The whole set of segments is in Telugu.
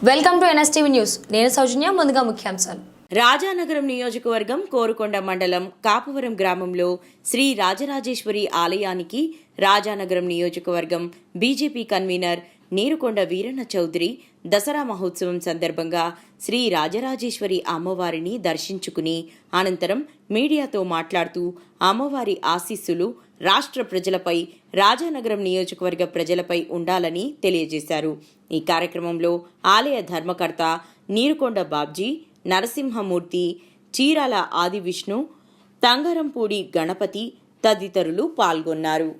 Welcome to NSTV news. నేను సౌజన్య. ముందుగా ముఖ్యాంశాలు. రాజానగరం నియోజకవర్గం కోరుకొండ మండలం కాపవరం గ్రామంలో శ్రీ రాజరాజేశ్వరి ఆలయానికి రాజానగరం నియోజకవర్గం బీజేపీ కన్వీనర్ నీరుకొండ వీరన్న చౌదరి దసరా మహోత్సవం సందర్భంగా శ్రీ రాజరాజేశ్వరి అమ్మవారిని దర్శించుకుని అనంతరం మీడియాతో మాట్లాడుతూ అమ్మవారి ఆశీస్సులు రాష్ట్ర ప్రజలపై, రాజానగరం నియోజకవర్గ ప్రజలపై ఉండాలని తెలియజేశారు. ఈ కార్యక్రమంలో ఆలయ ధర్మకర్త నీరుకొండ బాబ్జీ, నరసింహమూర్తి, చీరాల ఆదివిష్ణు, తంగరంపూడి గణపతి తదితరులు పాల్గొన్నారు.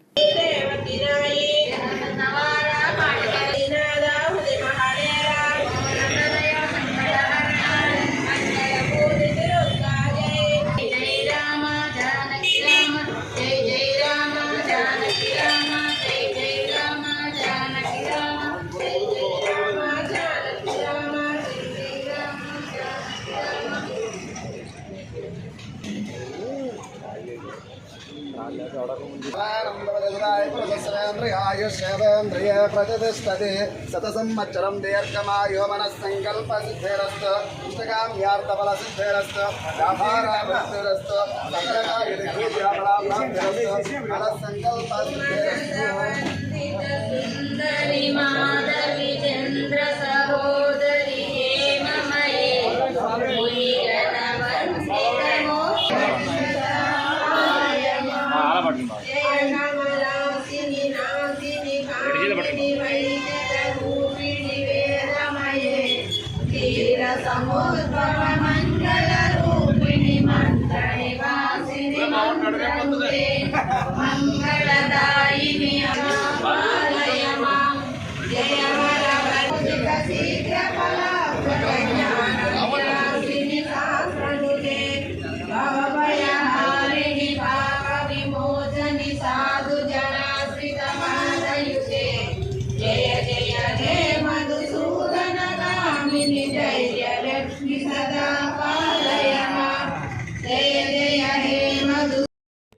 प्रतिष्ठते शतसंवत्सरं दीर्घमायो मनस्संकल्प सिद्धिरस्तु इष्टकाम्यार्थफल सिद्धिरस्तु व्यापाराभिवृद्धिरस्तु सकलकार्यसिद्धिरस्तु मनस्संकल्प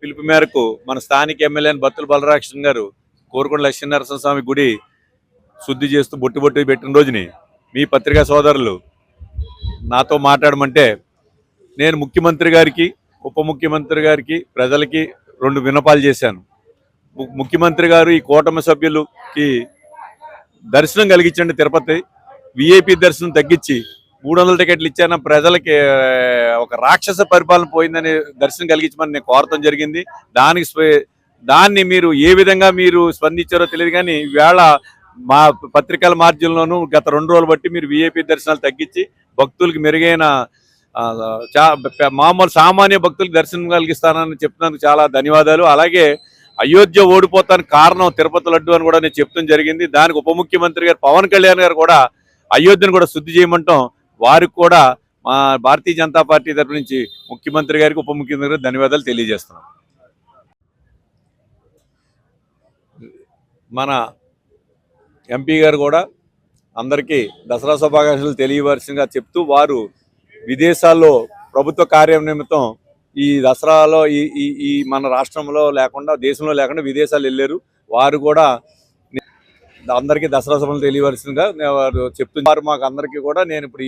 పిలుపు మేరకు మన స్థానిక ఎమ్మెల్యే బత్తుల బలరాకృష్ణ గారు కోరుకొండ లక్ష్మీనరసింహస్వామి గుడి శుద్ధి చేస్తూ బొట్టు పెట్టిన రోజుని మీ పత్రికా సోదరులు నాతో మాట్లాడమంటే నేను ముఖ్యమంత్రి గారికి, ఉప ముఖ్యమంత్రి గారికి, ప్రజలకి 2 విన్నపాలు చేశాను. ముఖ్యమంత్రి గారు ఈ కూటమి సభ్యులకి దర్శనం కలిగించండి, తిరుపతి విఐపి దర్శనం తగ్గించి 300 టికెట్లు ఇచ్చాన ప్రజలకి ఒక రాక్షస పరిపాలన పోయిందని దర్శనం కలిగించమని నేను కోరటం జరిగింది. దాన్ని మీరు ఏ విధంగా మీరు స్పందించారో తెలియదు, కానీ ఈవేళ మా పత్రికల మాధ్యమంలోనూ గత 2 రోజులు బట్టి మీరు విఐపి దర్శనాలు తగ్గించి భక్తులకి మెరుగైన మామూలు సామాన్య భక్తులకు దర్శనం కలిగిస్తానని చెప్తున్నందుకు చాలా ధన్యవాదాలు. అలాగే అయోధ్య ఓడిపోతానికి కారణం తిరుపతి లడ్డు అని కూడా నేను చెప్తాం జరిగింది. దానికి ఉప ముఖ్యమంత్రి గారు పవన్ కళ్యాణ్ గారు కూడా అయోధ్యను కూడా శుద్ధి చేయమంటాం. వారికి కూడా మా భారతీయ జనతా పార్టీ తరఫు నుంచి ముఖ్యమంత్రి గారికి, ఉప ముఖ్యమంత్రి గారికి ధన్యవాదాలు తెలియజేస్తున్నాం. మన ఎంపీ గారు కూడా అందరికీ దసరా శుభాకాంక్షలు తెలియవలసిందిగా చెప్తూ, వారు విదేశాల్లో ప్రభుత్వ కార్యం నిమిత్తం ఈ దసరాలో ఈ మన రాష్ట్రంలో లేకుండా, దేశంలో లేకుండా విదేశాలు వెళ్ళారు. వారు కూడా అందరికీ దసరా శుభాలు తెలియవలసిందిగా వారు చెప్తున్నారు. మాకు అందరికీ కూడా నేను ఇప్పుడు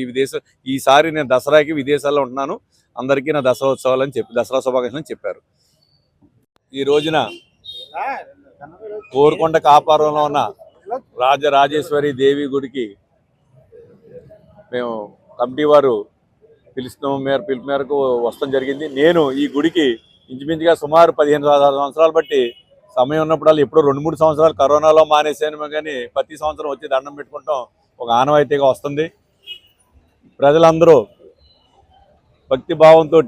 ఈసారి నేను దసరాకి విదేశాల్లో ఉంటున్నాను, అందరికీ నా దసరా ఉత్సవాలు అని దసరా శుభాకాంక్షలు చెప్పారు. ఈ రోజున కోరుకొండ కాపారంలో ఉన్న రాజరాజేశ్వరి దేవి గుడికి మేము కమిటీ వారు పిలుపు మేరకు వస్తాం జరిగింది. నేను ఈ గుడికి ఇంచుమించుగా సుమారు 15 సంవత్సరాలు బట్టి సమయం ఉన్నప్పుడల్లా ఎప్పుడో 2-3 సంవత్సరాలు కరోనాలో మానేసాను, కానీ ప్రతి సంవత్సరం వచ్చి దండం పెట్టుకుంటాం ఒక ఆనవాయితీగా వస్తుంది. ప్రజలందరూ భక్తి భావంతో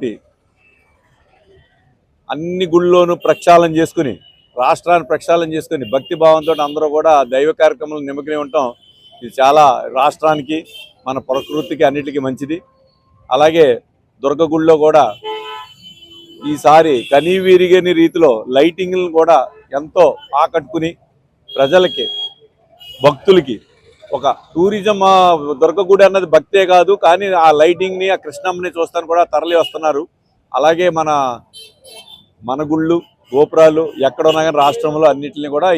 అన్ని గుళ్ళలోనూ ప్రక్షాళన చేసుకుని, రాష్ట్రాన్ని ప్రక్షాళన చేసుకుని భక్తి భావంతో అందరూ కూడా దైవ కార్యక్రమాలు నిమగ్నం ఉంటాం. ఇది చాలా రాష్ట్రానికి, మన ప్రకృతికి అన్నిటికీ మంచిది. అలాగే దుర్గ గుళ్ళో కూడా ఈసారి కనీవిరిగని రీతిలో లైటింగ్లను కూడా ఎంతో ఆకట్టుకుని ప్రజలకి, భక్తులకి ఒక టూరిజం. దుర్గగుడి అన్నది భక్తే కాదు, కానీ ఆ లైటింగ్ని, ఆ కృష్ణమ్మని చూస్తాను కూడా తరలి వస్తున్నారు. అలాగే మన గుళ్ళు, గోపురాలు ఎక్కడ ఉన్నా కానీ రాష్ట్రంలో అన్నింటినీ కూడా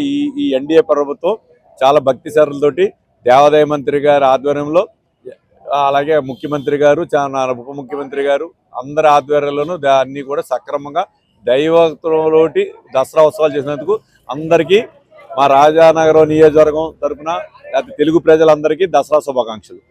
ఈ ఎన్డీఏ ప్రభుత్వం చాలా భక్తి శ్రద్ధలతోటి దేవాదాయ మంత్రి గారి ఆధ్వర్యంలో అలాగే ముఖ్యమంత్రి గారు ఉప ముఖ్యమంత్రి గారు అందరి ఆధ్వర్యంలోనూ అన్నీ కూడా సక్రమంగా దైవత్వంలోటి దసరా ఉత్సవాలు చేసినందుకు అందరికీ మా రాజానగరం నియోజకవర్గం తరఫున లేకపోతే తెలుగు ప్రజలందరికీ దసరా శుభాకాంక్షలు.